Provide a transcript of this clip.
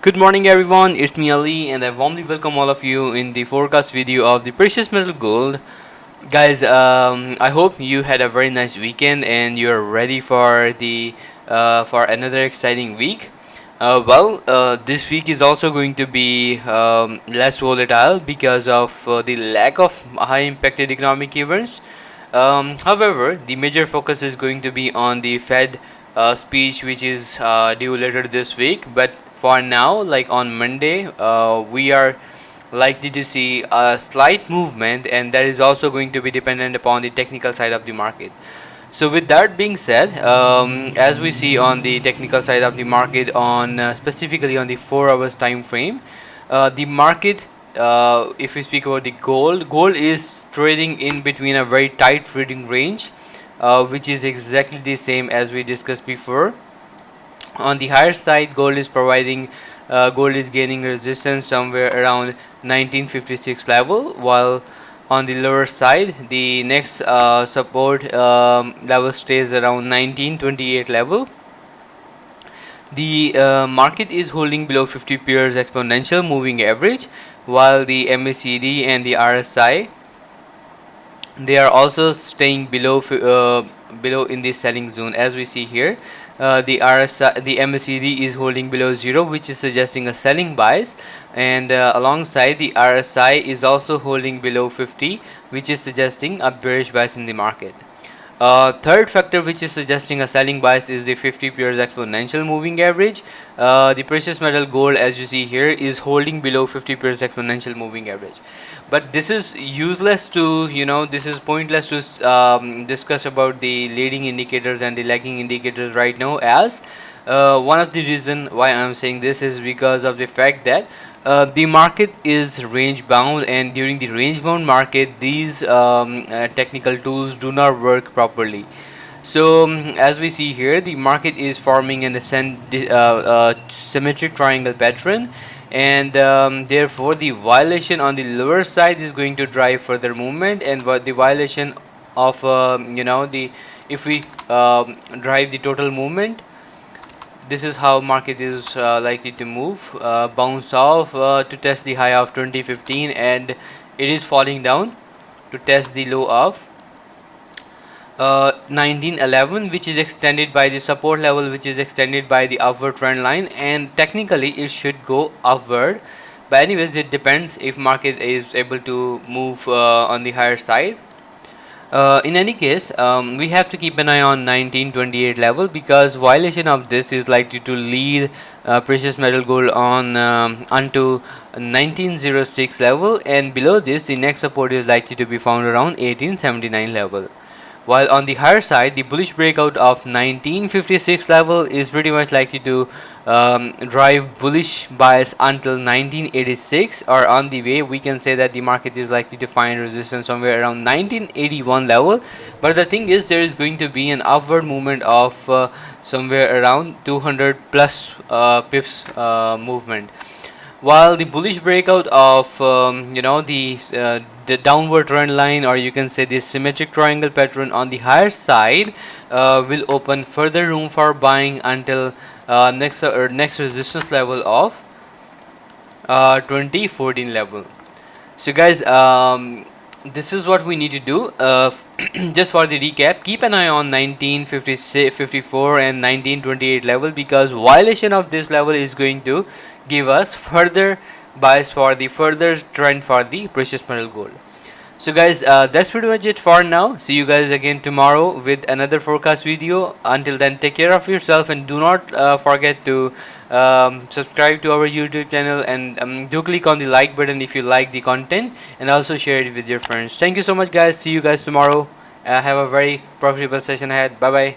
Good morning everyone, it's me Ali and I warmly welcome all of you in the forecast video of the precious metal gold. Guys, I hope you had a very nice weekend and you're ready for for another exciting week. This week is also going to be less volatile because of the lack of high impacted economic events. However, the major focus is going to be on the Fed speech, which is due later this week. But for now, like on Monday, we are likely to see a slight movement, and that is also going to be dependent upon the technical side of the market. So with that being said, as we see on the technical side of the market, on specifically on the 4 hours time frame, the market, if we speak about the gold is trading in between a very tight trading range, which is exactly the same as we discussed before. On the higher side, gold is gaining resistance somewhere around 1956 level, while on the lower side the next support level stays around 1928 level. The market is holding below 50 pairs exponential moving average, while the MACD and the RSI, they are also staying below in the selling zone. As we see here, the MACD is holding below 0, which is suggesting a selling bias, and alongside the RSI is also holding below 50, which is suggesting a bearish bias in the market. Third factor which is suggesting a selling bias is the 50 pairs exponential moving average. The precious metal gold, as you see here, is holding below 50 pairs exponential moving average. But this is useless to, this is pointless to discuss about the leading indicators and the lagging indicators right now, as one of the reason why I am saying this is because of the fact that the market is range bound, and during the range bound market, these technical tools do not work properly. So as we see here, the market is forming an symmetric triangle pattern, and therefore the violation on the lower side is going to drive further movement, and what the violation of the if we drive the total movement, this is how market is likely to move. Bounce off to test the high of 2015, and it is falling down to test the low of 1911, which is extended by the support level, which is extended by the upward trend line, and technically it should go upward. But anyways, it depends if market is able to move on the higher side. In any case, we have to keep an eye on 1928 level, because violation of this is likely to lead precious metal gold on onto 1906 level, and below this the next support is likely to be found around 1879 level. While on the higher side, the bullish breakout of 1956 level is pretty much likely to drive bullish bias until 1986, or on the way we can say that the market is likely to find resistance somewhere around 1981 level. But the thing is, there is going to be an upward movement of somewhere around 200 plus pips movement, while the bullish breakout of the downward trend line, or you can say this symmetric triangle pattern on the higher side, will open further room for buying until next resistance level of 2014 level. So guys, this is what we need to do. Just for the recap, keep an eye on 1954 and 1928 level, because violation of this level is going to give us further bias for the further trend for the precious metal gold. So guys, that's pretty much it for now. See you guys again tomorrow with another forecast video. Until then, take care of yourself, and do not forget to subscribe to our YouTube channel, and do click on the like button if you like the content, and also share it with your friends. Thank you so much guys. See you guys tomorrow. Have a very profitable session ahead. Bye bye.